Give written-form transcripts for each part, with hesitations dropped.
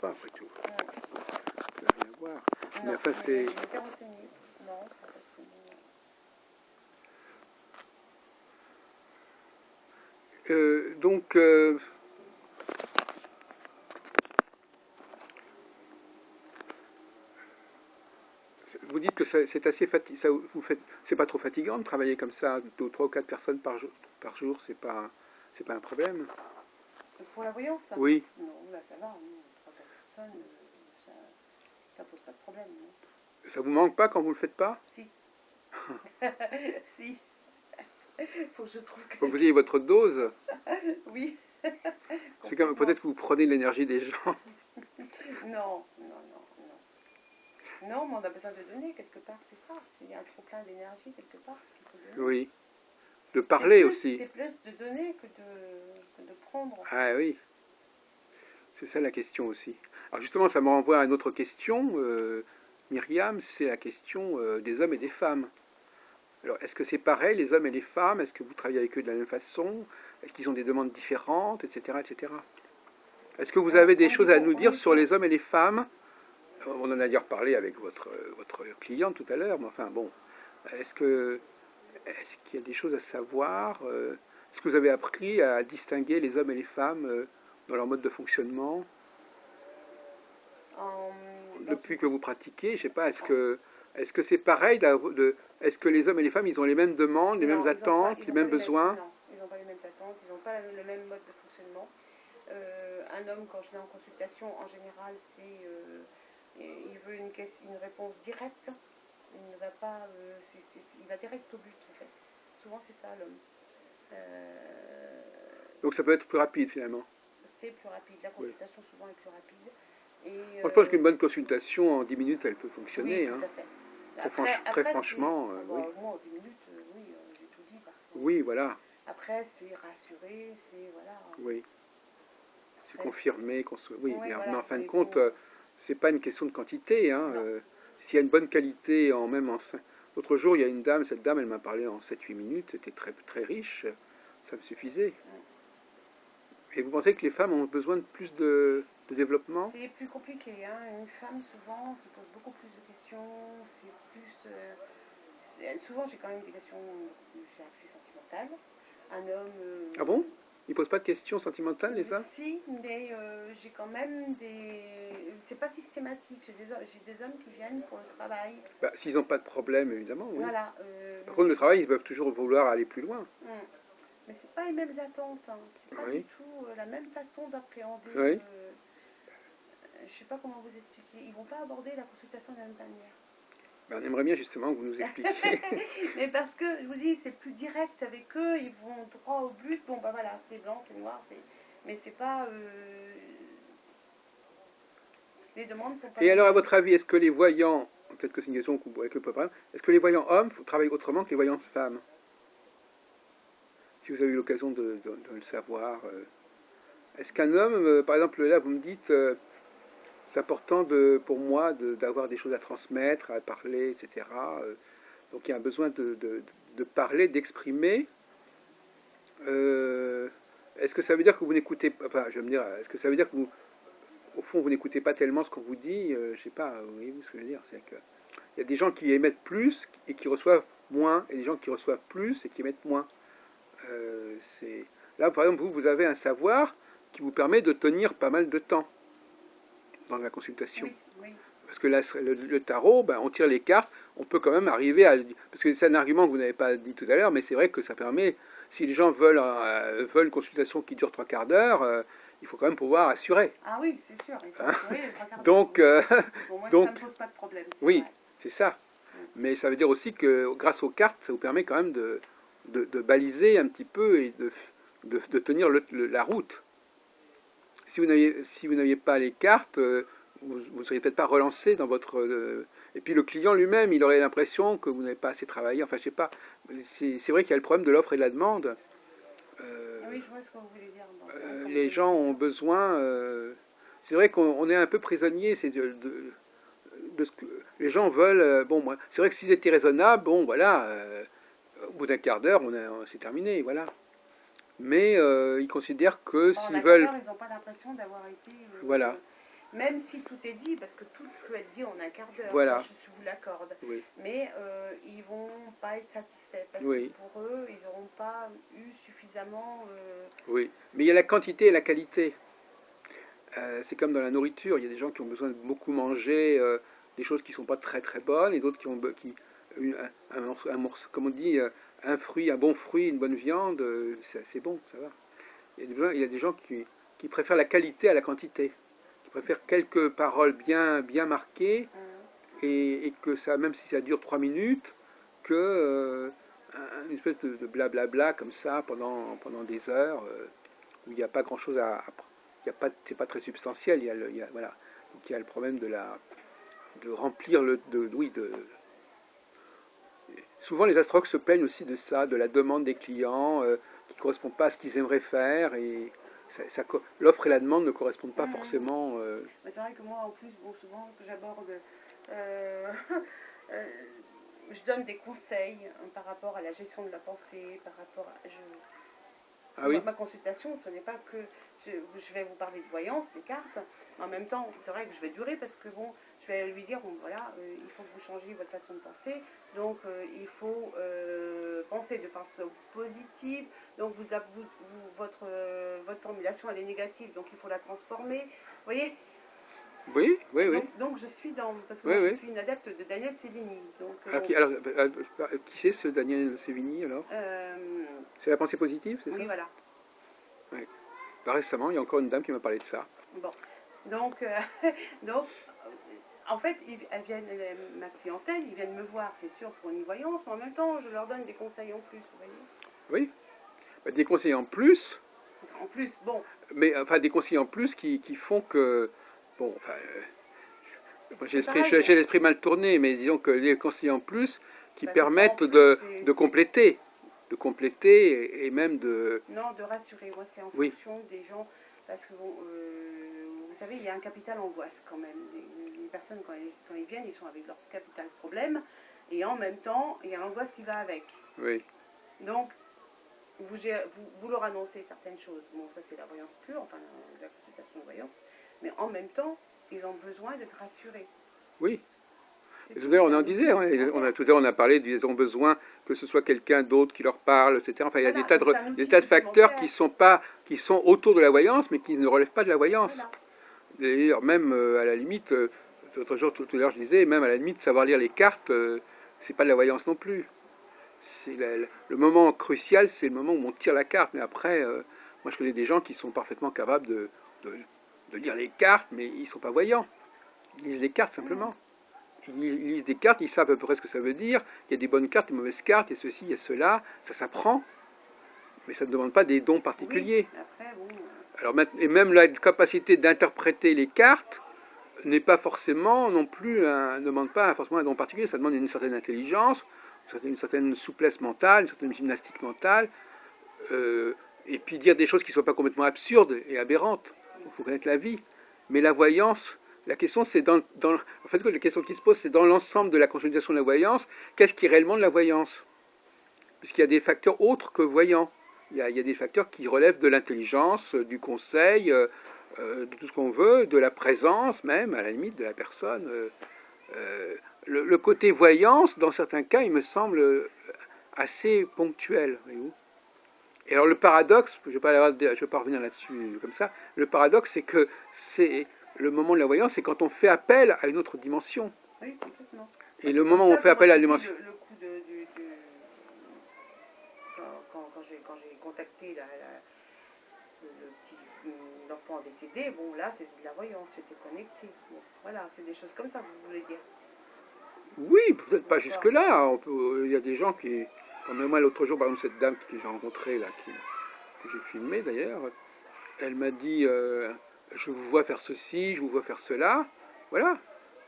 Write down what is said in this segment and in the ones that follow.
pas après tout. Ouais. Ça n'a rien à voir. Mais enfin, c'est... Je m'étais renseignée. Non, c'est pas si bon. Donc, vous dites que c'est assez fatigant. C'est pas trop fatigant de travailler comme ça, 3 ou 4 personnes par jour, c'est pas un problème. Pour la voyance, ça? Oui. Non, là ça va. 3-4 personnes, ça pose pas de problème. Non. Ça vous manque pas quand vous le faites pas? Si. Si. Faut que je trouve Faut que vous ayez votre dose. Oui. C'est comme peut-être que vous prenez l'énergie des gens. Non. Non, mais on a besoin de donner quelque part, c'est ça. Il y a un trop plein d'énergie quelque part qu'il faut donner. Oui. De parler aussi. C'est plus de donner que de prendre. Ah oui. C'est ça la question aussi. Alors justement, ça me renvoie à une autre question, Myriam, c'est la question des hommes et des femmes. Alors, est-ce que c'est pareil, les hommes et les femmes? Est-ce que vous travaillez avec eux de la même façon? Est-ce qu'ils ont des demandes différentes, etc., etc. Est-ce que vous avez des choses à nous dire sur les hommes et les femmes? On en a déjà reparlé avec votre cliente tout à l'heure, mais enfin bon, est-ce que est-ce qu'il y a des choses à savoir? Est-ce que vous avez appris à distinguer les hommes et les femmes dans leur mode de fonctionnement depuis que vous pratiquez? Je sais pas, est-ce que c'est pareil est-ce que les hommes et les femmes, ils ont les mêmes demandes, les mêmes attentes, les mêmes besoins? Non, ils n'ont pas les mêmes attentes, ils n'ont pas le même mode de fonctionnement. Un homme, quand je l'ai en consultation, en général, il veut une réponse directe. Il ne va pas, il va direct au but en fait. Souvent c'est ça l'homme. Donc ça peut être plus rapide finalement. C'est plus rapide. La consultation souvent est plus rapide. Et, moi, je pense qu'une bonne consultation en 10 minutes, elle peut fonctionner. Oui, tout à fait. Très franchement, oui. Moi, en 10 minutes, oui, j'ai tout dit parfois. Oui, voilà. Après, c'est rassurer, c'est voilà. Oui. C'est confirmer, oui, Ouais, mais voilà, en fin de compte, c'est pas une question de quantité. Hein. S'il y a une bonne qualité, l'autre jour, il y a une dame, cette dame, elle m'a parlé en 7-8 minutes, c'était très, très riche, ça me suffisait. Et vous pensez que les femmes ont besoin de plus de développement? C'est plus compliqué. Hein. Une femme, souvent, se pose beaucoup plus de questions. C'est plus. Souvent, j'ai quand même des questions assez sentimentales. Un homme. Ah bon? Ils posent pas de questions sentimentales, les hommes? Si, mais j'ai quand même des. C'est pas systématique. J'ai des hommes qui viennent pour le travail. Bah, s'ils n'ont pas de problème, évidemment, oui. Voilà. Par contre, le travail, ils peuvent toujours vouloir aller plus loin. Mais c'est pas les mêmes attentes. Hein. C'est pas du tout la même façon d'appréhender. Oui. Je sais pas comment vous expliquer. Ils vont pas aborder la consultation de la même manière. Ben, on aimerait bien justement que vous nous expliquiez. Mais parce que, je vous dis, c'est plus direct avec eux, ils vont droit au but. Bon, bah voilà, c'est blanc, c'est noir, mais c'est pas. Les demandes sont pas. Et alors, à votre avis, est-ce que les voyants, peut-être que c'est une question avec le papa, est-ce que les voyants hommes travaillent autrement que les voyants femmes? Si vous avez eu l'occasion de le savoir. Est-ce qu'un homme, par exemple, là, vous me dites, c'est important pour moi d'avoir des choses à transmettre, à parler, etc. Donc il y a un besoin de parler, d'exprimer. Est-ce que ça veut dire que vous n'écoutez pas, enfin, je vais me dire, est-ce que ça veut dire que vous, au fond, vous n'écoutez pas tellement ce qu'on vous dit? Je sais pas, vous voyez ce que je veux dire? C'est que il y a des gens qui émettent plus et qui reçoivent moins, et des gens qui reçoivent plus et qui émettent moins. Là, par exemple, vous avez un savoir qui vous permet de tenir pas mal de temps dans la consultation. Oui. Parce que là, le tarot, ben, on tire les cartes, on peut quand même arriver à... Parce que c'est un argument que vous n'avez pas dit tout à l'heure, mais c'est vrai que ça permet, si les gens veulent une consultation qui dure 3/4 d'heure, il faut quand même pouvoir assurer. Ah oui, c'est sûr. Hein? Oui, donc, bon, moi, donc, ça ne me pose pas de problème. Oui, c'est ça. Mais ça veut dire aussi que grâce aux cartes, ça vous permet quand même de baliser un petit peu et de tenir la route. Si vous n'aviez pas les cartes, vous ne seriez peut-être pas relancé dans votre... et puis le client lui-même, il aurait l'impression que vous n'avez pas assez travaillé. Enfin, je sais pas. C'est vrai qu'il y a le problème de l'offre et de la demande. Oui, je vois ce que vous voulez dire. Les gens ont besoin... c'est vrai qu'on est un peu prisonnier de ce que les gens veulent. Bon, moi, c'est vrai que s'ils étaient raisonnables, bon, voilà, au bout d'un quart d'heure, c'est terminé, voilà. Mais ils considèrent que s'ils veulent... Ils n'ont pas l'impression d'avoir été... voilà. même si tout est dit, parce que tout peut être dit en un quart d'heure, Voilà. je vous l'accorde. Oui. Mais ils vont pas être satisfaits, parce Oui. que pour eux, ils n'auront pas eu suffisamment... Oui, mais il y a la quantité et la qualité. C'est comme dans la nourriture, il y a des gens qui ont besoin de beaucoup manger des choses qui ne sont pas très très bonnes, et d'autres qui ont comme on dit, un fruit, un bon fruit, une bonne viande, c'est assez bon, ça va. Il y a des gens qui préfèrent la qualité à la quantité, qui préfèrent quelques paroles bien marquées, et que ça, même si ça dure 3 minutes, que une espèce de blablabla comme ça pendant des heures, où il n'y a pas grand chose il y a pas, c'est pas très substantiel. Voilà. Donc il y a le problème de remplir oui, souvent les astrologues se plaignent aussi de ça, de la demande des clients qui ne correspond pas à ce qu'ils aimeraient faire, et l'offre et la demande ne correspondent pas forcément. C'est vrai que moi, en plus, bon, souvent que j'aborde, euh, euh, je donne des conseils par rapport à la gestion de la pensée, par rapport à... Ah oui. Ma consultation, ce n'est pas que je vais vous parler de voyance, des cartes. En même temps, c'est vrai que je vais durer parce que bon, je vais lui dire bon voilà, il faut que vous changiez votre façon de penser. Donc il faut penser de façon positive. Donc votre formulation elle est négative, donc il faut la transformer. Vous voyez? Oui, oui, oui. Donc je suis dans parce que Oui, moi je oui. suis une adepte de Daniel Sévigny. Donc Qui c'est ce Daniel Sévigny alors? C'est la pensée positive, c'est ça? Oui, voilà. Oui. Bah, récemment, il y a encore une dame qui m'a parlé de ça. Bon, donc, donc en fait, ma clientèle, ils viennent me voir, c'est sûr, pour une voyance, mais en même temps, je leur donne des conseils en plus, vous voyez. Oui. Bah, des conseils en plus, En plus, bon. mais enfin des conseils en plus qui font que, bon, enfin, j'ai l'esprit mal tourné, mais disons que les conseils en plus qui permettent de compléter, et même de... Non, de rassurer. Moi, c'est en fonction des gens, parce que bon, vous savez, il y a un capital angoisse quand même. Les personnes, quand ils viennent, ils sont avec leur capital problème, et en même temps, il y a l'angoisse qui va avec. Oui. Donc, vous leur annoncez certaines choses. Bon, ça c'est la voyance pure, enfin la consultation de voyance. Mais en même temps, ils ont besoin d'être rassurés. Oui. Tout à l'heure, on en disait, tout à l'heure, on a parlé ils ont besoin que ce soit quelqu'un d'autre qui leur parle, etc. Enfin, il y a des tas de facteurs qui sont autour de la voyance, mais qui ne relèvent pas de la voyance. Voilà. D'ailleurs, même à la limite, l'autre jour, tout à l'heure, je disais, même à la limite, savoir lire les cartes, c'est pas de la voyance non plus. Le moment crucial, c'est le moment où on tire la carte. Mais après, moi, je connais des gens qui sont parfaitement capables de lire les cartes, mais ils ne sont pas voyants. Ils lisent les cartes simplement. Ils lisent des cartes, ils savent à peu près ce que ça veut dire. Il y a des bonnes cartes, des mauvaises cartes, et ceci, il y a cela. Ça s'apprend, mais ça ne demande pas des dons particuliers. Oui, après, bon. Alors, et même la capacité d'interpréter les cartes n'est pas forcément non plus, ne demande pas forcément un don particulier. Ça demande une certaine intelligence, une certaine souplesse mentale, une certaine gymnastique mentale, et puis dire des choses qui ne soient pas complètement absurdes et aberrantes. Il faut connaître la vie. Mais la voyance, la question c'est en fait la question qui se pose, c'est dans l'ensemble de la consolidation de la voyance, qu'est-ce qui est réellement de la voyance? Puisqu'il y a des facteurs autres que voyants. Il y a des facteurs qui relèvent de l'intelligence, du conseil, de tout ce qu'on veut, de la présence même, à la limite, de la personne. Le côté voyance, dans certains cas, il me semble assez ponctuel. Voyez-vous. Et alors le paradoxe, je ne vais pas revenir là-dessus comme ça, le paradoxe c'est que c'est le moment de la voyance, c'est quand on fait appel à une autre dimension. Oui, complètement. Et le moment où on fait appel à la dimension... Le coup quand j'ai contacté l'enfant décédé, bon là c'est de la voyance, j'étais connectée. Bon, voilà, c'est des choses comme ça que vous voulez dire. Oui, peut-être pas jusque-là. Il y a des gens qui... Comme moi l'autre jour, par exemple, cette dame que j'ai rencontrée, là, que j'ai filmée d'ailleurs, elle m'a dit je vous vois faire ceci, je vous vois faire cela. Voilà.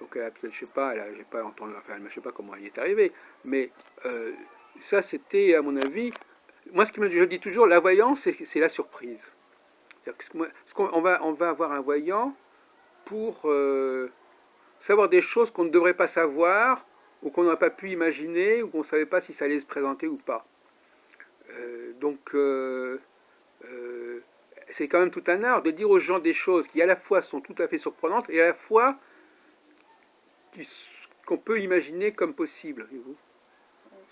Donc elle a peut-être, je sais pas, j'ai pas entendu, enfin, je sais pas comment elle y est arrivée, mais ça c'était, à mon avis, moi je dis toujours, la voyance, c'est la surprise. On va avoir un voyant pour savoir des choses qu'on ne devrait pas savoir, ou qu'on n'aurait pas pu imaginer, ou qu'on ne savait pas si ça allait se présenter ou pas. Donc, c'est quand même tout un art de dire aux gens des choses qui à la fois sont tout à fait surprenantes et à la fois qu'on peut imaginer comme possible.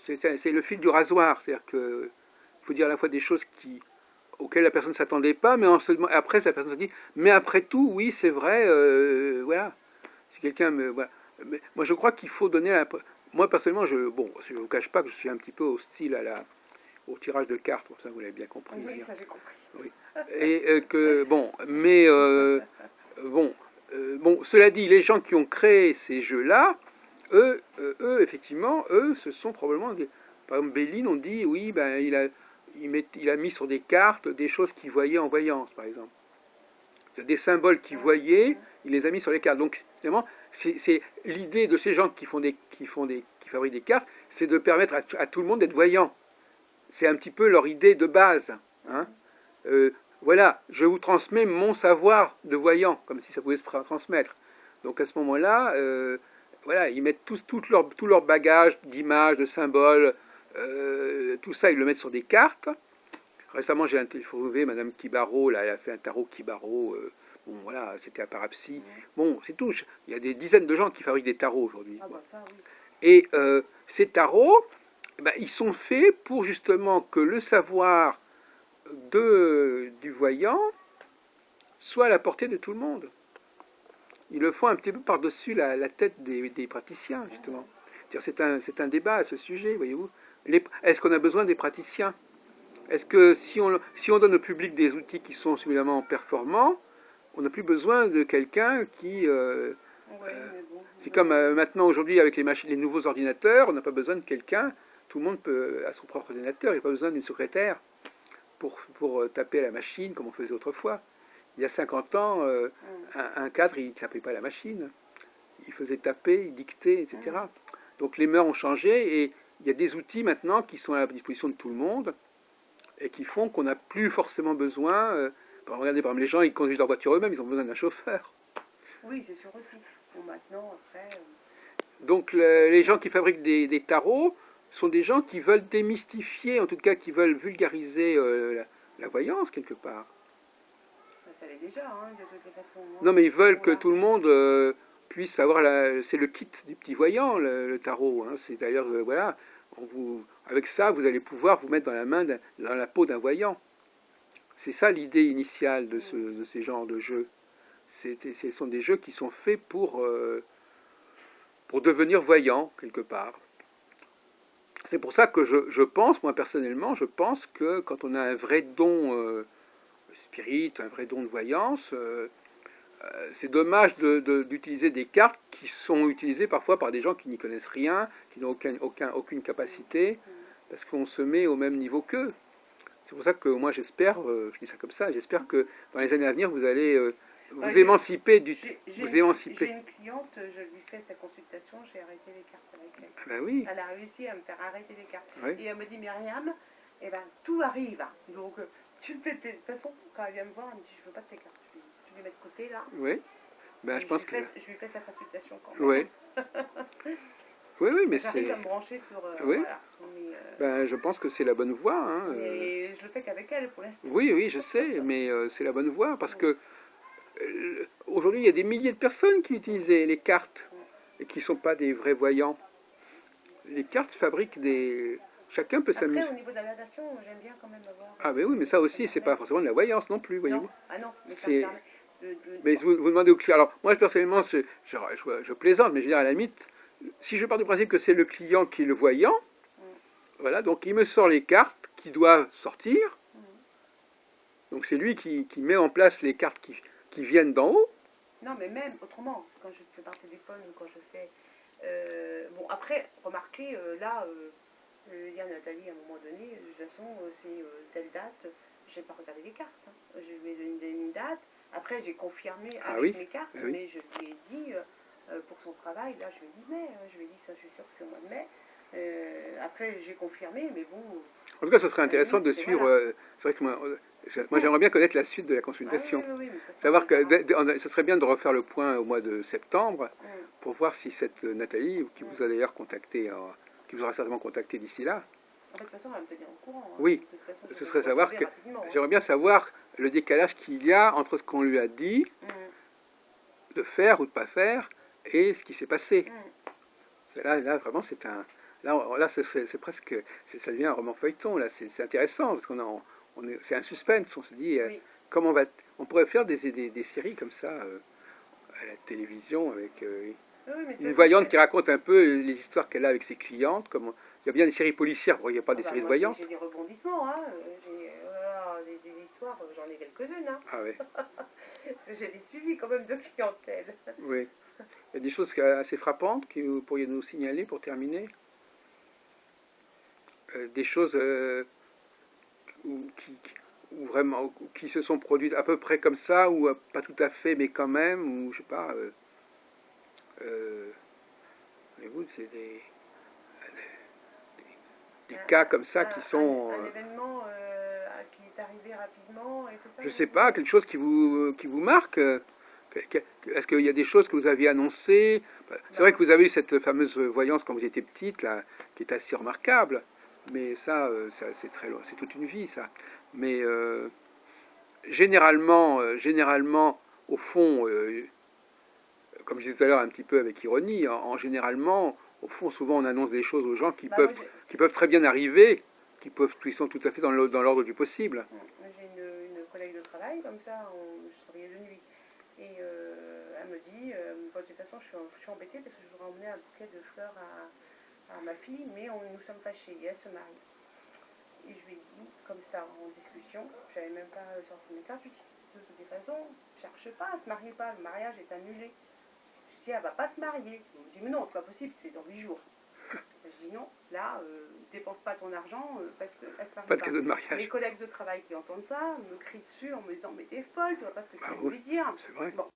C'est le fil du rasoir, c'est-à-dire qu'il faut dire à la fois des choses auxquelles la personne ne s'attendait pas, mais après la personne se dit, mais après tout, oui, c'est vrai, voilà. Si quelqu'un me, voilà. Mais moi, je crois qu'il faut donner, moi personnellement, je ne vous cache pas que je suis un petit peu hostile au tirage de cartes, pour ça vous l'avez bien compris. Oui, ça j'ai compris. Oui. Et cela dit, les gens qui ont créé ces jeux-là, effectivement, ce sont probablement par exemple, Béline, on dit, oui, ben, il a mis sur des cartes des choses qu'il voyait en voyance, par exemple. Des symboles qu'il voyait, il les a mis sur les cartes. Donc, finalement, c'est l'idée de ces gens qui fabriquent des cartes, c'est de permettre à tout le monde d'être voyant. C'est un petit peu leur idée de base. Hein. Voilà, je vous transmets mon savoir de voyant, comme si ça pouvait se transmettre. Donc à ce moment-là, voilà, ils mettent tout leur bagage d'images, de symboles, tout ça, ils le mettent sur des cartes. Récemment, j'ai interviewé Madame Kibaro, là, elle a fait un tarot Kibaro. Bon, voilà, c'était à Parapsy. Bon, c'est tout. Il y a des dizaines de gens qui fabriquent des tarots aujourd'hui. Ah bah ça, oui. Et ces tarots, ben, ils sont faits pour justement que le savoir du voyant soit à la portée de tout le monde. Ils le font un petit peu par-dessus la tête des praticiens, justement. C'est un débat à ce sujet, voyez-vous. Est-ce qu'on a besoin des praticiens? Est-ce que si on donne au public des outils qui sont suffisamment performants, on n'a plus besoin de quelqu'un qui... c'est comme maintenant, aujourd'hui, avec les nouveaux ordinateurs, on n'a pas besoin de quelqu'un. Tout le monde a son propre ordinateur, il n'y a pas besoin d'une secrétaire pour taper à la machine comme on faisait autrefois. Il y a 50 ans, un cadre, il ne tapait pas à la machine. Il faisait taper, il dictait, etc. Donc les mœurs ont changé et il y a des outils maintenant qui sont à la disposition de tout le monde et qui font qu'on n'a plus forcément besoin. Regardez, par exemple, les gens, ils conduisent leur voiture eux-mêmes, ils ont besoin d'un chauffeur. Oui, c'est sûr aussi. Bon, maintenant, après... Donc les gens qui fabriquent des tarots sont des gens qui veulent démystifier, en tout cas qui veulent vulgariser la voyance quelque part. Ça l'est déjà, hein, de toutes les façons. Hein, non, mais ils veulent que tout le monde puisse avoir c'est le kit du petit voyant, le tarot. Hein. C'est d'ailleurs, voilà, avec ça, vous allez pouvoir vous mettre dans la peau d'un voyant. C'est ça l'idée initiale de ces genres de jeux. Ce sont des jeux qui sont faits pour devenir voyant, quelque part. C'est pour ça que je pense, moi personnellement, je pense que quand on a un vrai don spirit, un vrai don de voyance, c'est dommage d'utiliser des cartes qui sont utilisées parfois par des gens qui n'y connaissent rien, qui n'ont aucune capacité, parce qu'on se met au même niveau qu'eux. C'est pour ça que moi j'espère, je dis ça comme ça, j'espère que dans les années à venir vous allez vous émanciper J'ai une cliente, je lui fais sa consultation, j'ai arrêté les cartes avec elle. Ah ben oui. Elle a réussi à me faire arrêter les cartes. Oui. Et elle me dit, Myriam, eh ben, tout arrive. Donc, tu le fais de toute façon, quand elle vient me voir, elle me dit, je veux pas de tes cartes. Tu les mets de côté là. Oui. Ben, je pense que... Je lui fais sa consultation quand même. Oui. Oui, mais j'arrive à me brancher sur... oui. Voilà. Mais, ben, je pense que c'est la bonne voie. Hein, mais je le fais qu'avec elle pour l'instant. Oui, je sais, mais c'est la bonne voie parce que aujourd'hui, il y a des milliers de personnes qui utilisent les cartes et qui ne sont pas des vrais voyants. Les cartes fabriquent des... Chacun peut s'amuser. Après, au niveau de la natation, j'aime bien quand même avoir... Ah ben oui, mais ça aussi, c'est pas forcément de la voyance non plus, voyez-vous. Ah non, mais ça me permet Mais vous demandez au client... Alors, moi, personnellement, je plaisante, mais je veux dire, à la limite, si je pars du principe que c'est le client qui est le voyant, voilà, donc il me sort les cartes qui doivent sortir. Donc c'est lui qui met en place les cartes qui viennent d'en haut. Non, mais même autrement, quand je fais par téléphone ou quand je fais... bon, après, remarquez, là, il y a Nathalie, à un moment donné, de toute façon, c'est telle date, je n'ai pas regardé les cartes. Hein. Je lui ai donné une date, après j'ai confirmé avec mes cartes, mais je lui ai dit, pour son travail, là, je lui ai dit mai, je lui ai dit ça, je suis sûre que c'est au mois de mai. Après, j'ai confirmé, mais bon... En tout cas, ce serait intéressant de suivre... Voilà. C'est vrai que moi j'aimerais bien connaître la suite de la consultation. Ah, oui, savoir que ce serait bien de refaire le point au mois de septembre pour voir si cette Nathalie, qui vous a d'ailleurs contacté, qui vous aura certainement contacté d'ici là. En fait, de toute façon, elle va me tenir au courant. Hein. Oui, de toute façon, ce serait savoir que... Hein. J'aimerais bien savoir le décalage qu'il y a entre ce qu'on lui a dit de faire ou de pas faire et ce qui s'est passé. Là, vraiment, c'est un. Là, c'est presque. Ça devient un roman feuilleton. Là, c'est intéressant parce c'est un suspense. On se dit Oui. comment on pourrait faire des séries comme ça à la télévision avec Oui, mais une voyante qui raconte un peu les histoires qu'elle a avec ses clientes. Il y a bien des séries policières. Bon, il n'y a pas des séries de moi, voyantes. j'ai des rebondissements, hein. Des histoires, j'en ai quelques-unes, hein. Ah oui. J'ai des suivis quand même de clientèle. Oui. Il y a des choses assez frappantes que vous pourriez nous signaler pour terminer. Des choses ou vraiment qui se sont produites à peu près comme ça ou pas tout à fait mais quand même ou je sais pas mais vous c'est des cas comme ça qui sont un événement qui est arrivé rapidement et c'est ça. Je sais pas, quelque chose qui vous marque. Est-ce qu'il y a des choses que vous aviez annoncées? C'est vrai que vous avez eu cette fameuse voyance quand vous étiez petite là qui est assez remarquable. Mais ça c'est très loin, c'est toute une vie ça. Mais généralement, au fond, comme je disais tout à l'heure un petit peu avec ironie, généralement, au fond, souvent on annonce des choses aux gens qui peuvent très bien arriver, qui sont tout à fait dans l'ordre du possible. J'ai une collègue de travail, comme ça, je travaillais de nuit. Et elle me dit, de toute façon, je suis embêtée parce que je voudrais emmener un bouquet de fleurs à ma fille, mais nous sommes fâchés et elle se marie. Et je lui ai dit, comme ça, en discussion, j'avais même pas sorti mes cartes, je lui ai dit, de toute façon, cherche pas, ne te marie pas, le mariage est annulé. Je dis, elle va pas se marier. Il me dit, mais non, c'est pas possible, c'est dans 8 jours. Je dis non, là, dépense pas ton argent parce qu'elle se marie pas. De cadeau de mariage. Mes collègues de travail qui entendent ça me crient dessus en me disant, mais t'es folle, tu vois pas ce que tu Ah viens de oui, lui dire. c'est vrai. Bon,